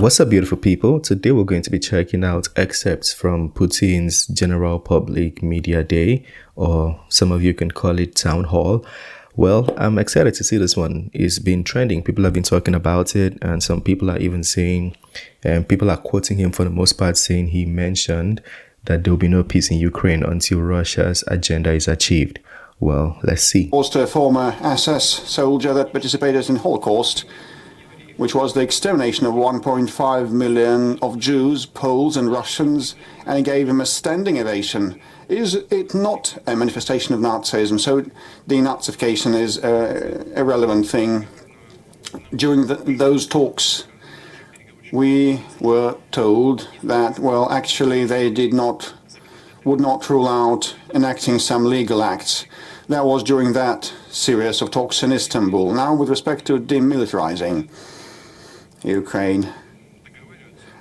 What's up, beautiful people? Today we're going to be checking out excerpts from Putin's General Public Media Day, or some of you can call it Town Hall. Well, I'm excited to see this one. It's been trending. People have been talking about it, and some people are even saying, and people are quoting him for the most part, saying he mentioned that there will be no peace in Ukraine until Russia's agenda is achieved. Well, let's see. Was a former SS soldier that participated in Holocaust, which was the extermination of 1.5 million of Jews, Poles and Russians, and he gave him a standing ovation. Is it not a manifestation of Nazism? So denazification is a relevant thing. During those talks, we were told that, well, actually they would not rule out enacting some legal acts. That was during that series of talks in Istanbul. Now, with respect to demilitarizing Ukraine,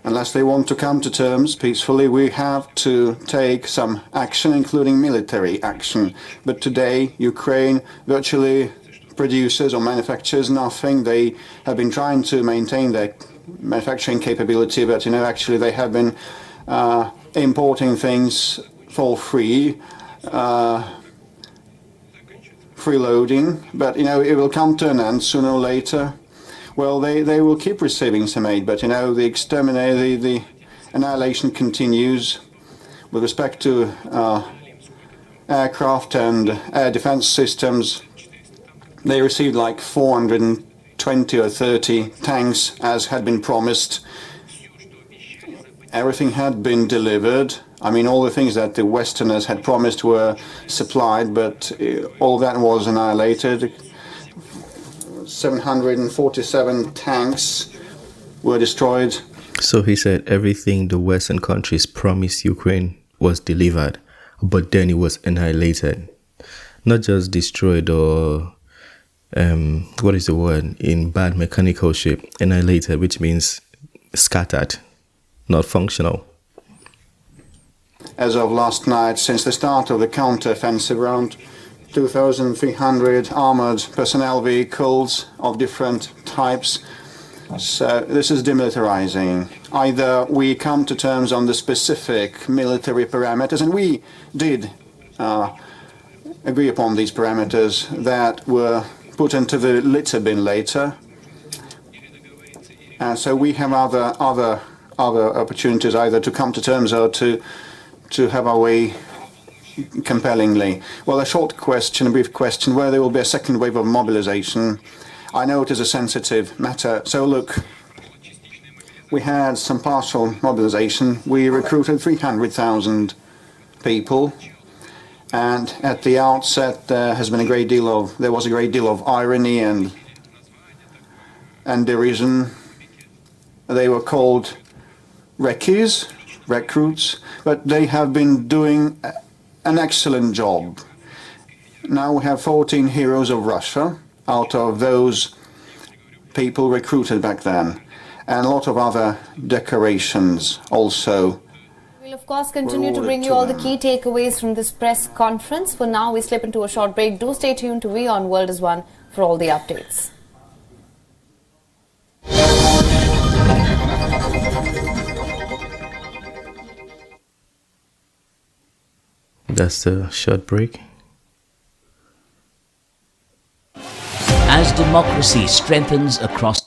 unless they want to come to terms peacefully, we have to take some action, including military action. But today, Ukraine virtually produces or manufactures nothing. They have been trying to maintain their manufacturing capability, but actually they have been importing things for free, freeloading. But it will come to an end sooner or later. Well, they will keep receiving some aid, but the annihilation continues. With respect to aircraft and air defense systems, they received like 420 or 30 tanks, as had been promised. Everything had been delivered. I mean, all the things that the Westerners had promised were supplied, but all that was annihilated. 747 tanks were destroyed. So he said everything the Western countries promised Ukraine was delivered, but then it was annihilated. Not just destroyed or, what is the word, in bad mechanical shape. Annihilated, which means scattered, not functional. As of last night, since the start of the counter-offensive, around 2,300 armored personnel vehicles of different types. So this is demilitarizing. Either we come to terms on the specific military parameters, and we did agree upon these parameters that were put into the litter bin later. And so we have other opportunities, either to come to terms or to have our way compellingly. Well, a brief question, whether there will be a second wave of mobilization. I know it is a sensitive matter. So look, we had some partial mobilization. We recruited 300,000 people, and at the outset there was a great deal of irony and derision. They were called recruits, but they have been doing an excellent job. Now we have 14 heroes of Russia out of those people recruited back then, and a lot of other decorations also. We'll of course continue to bring you all the key takeaways from this press conference. For now, we slip into a short break. Do stay tuned to We on World is One for all the updates. That's the short break. As democracy strengthens across...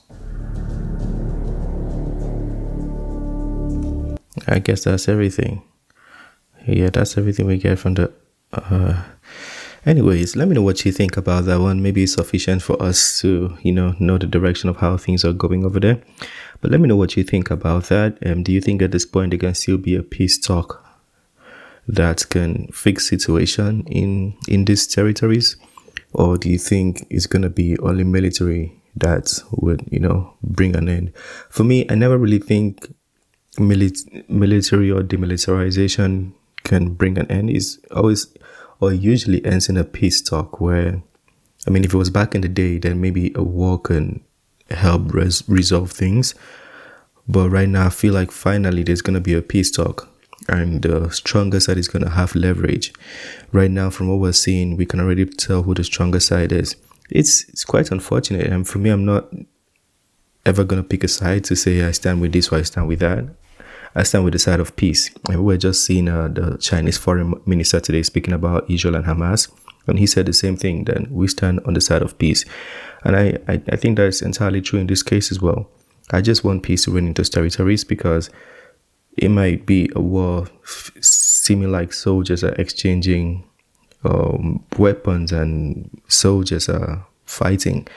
I guess that's everything. Yeah, that's everything we get from the... Anyways, let me know what you think about that one. Maybe it's sufficient for us to, know the direction of how things are going over there. But let me know what you think about that. Do you think at this point there can still be a peace talk that can fix situation in these territories, or do you think it's going to be only military that would bring an end? For me, I never really think military or demilitarization can bring an end. It's always or usually ends in a peace talk, where if it was back in the day, then maybe a war can help resolve things. But right now I feel like finally there's going to be a peace talk, and the stronger side is going to have leverage. Right now, from what we're seeing, we can already tell who the stronger side is. It's quite unfortunate, and for me, I'm not ever going to pick a side to say I stand with this or I stand with that. I stand with the side of peace. And we were just seeing the Chinese foreign minister today speaking about Israel and Hamas. And he said the same thing, then we stand on the side of peace. And I think that's entirely true in this case as well. I just want peace to reign in those territories because it might be a war seeming like soldiers are exchanging weapons and soldiers are fighting.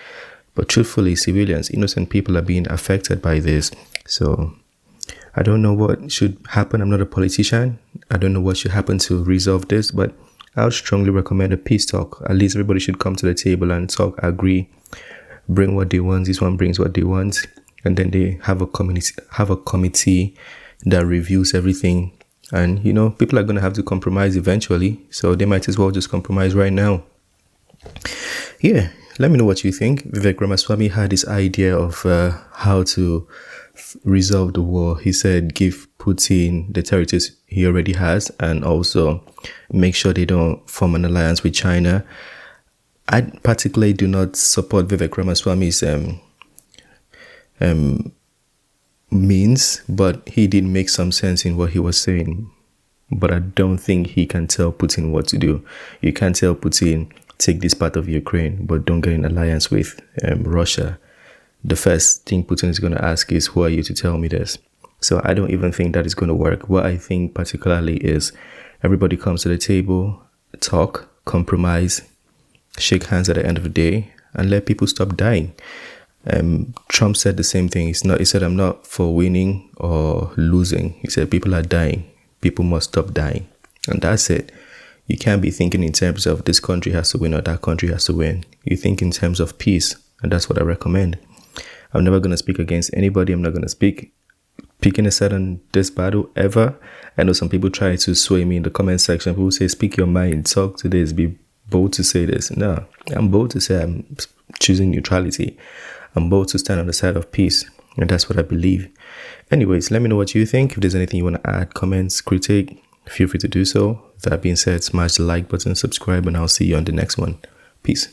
But truthfully, civilians, innocent people are being affected by this. So I don't know what should happen. I'm not a politician. I don't know what should happen to resolve this, but I would strongly recommend a peace talk. At least everybody should come to the table and talk, agree, bring what they want. This one brings what they want. And then they have a committee that reviews everything. And, people are going to have to compromise eventually. So they might as well just compromise right now. Yeah, let me know what you think. Vivek Ramaswamy had this idea of how to resolve the war. He said give Putin the territories he already has and also make sure they don't form an alliance with China. I particularly do not support Vivek Ramaswamy's means, but he did make some sense in what he was saying. But I don't think he can tell Putin what to do. You can't tell Putin, take this part of Ukraine, but don't get in alliance with Russia. The first thing Putin is going to ask is, who are you to tell me this? So I don't even think that is going to work. What I think particularly is everybody comes to the table, talk, compromise, shake hands at the end of the day, and let people stop dying. Trump said the same thing. He said, I'm not for winning or losing. He said, people are dying. People must stop dying. And that's it. You can't be thinking in terms of this country has to win or that country has to win. You think in terms of peace. And that's what I recommend. I'm never going to speak against anybody. I'm not going to picking a side on this battle ever. I know some people try to sway me in the comment section. People say, speak your mind, talk to this, be bold to say this. No, I'm bold to say I'm choosing neutrality. I'm bold to stand on the side of peace. And that's what I believe. Anyways, let me know what you think. If there's anything you want to add, comments, critique, feel free to do so. That being said, smash the like button, subscribe, and I'll see you on the next one. Peace.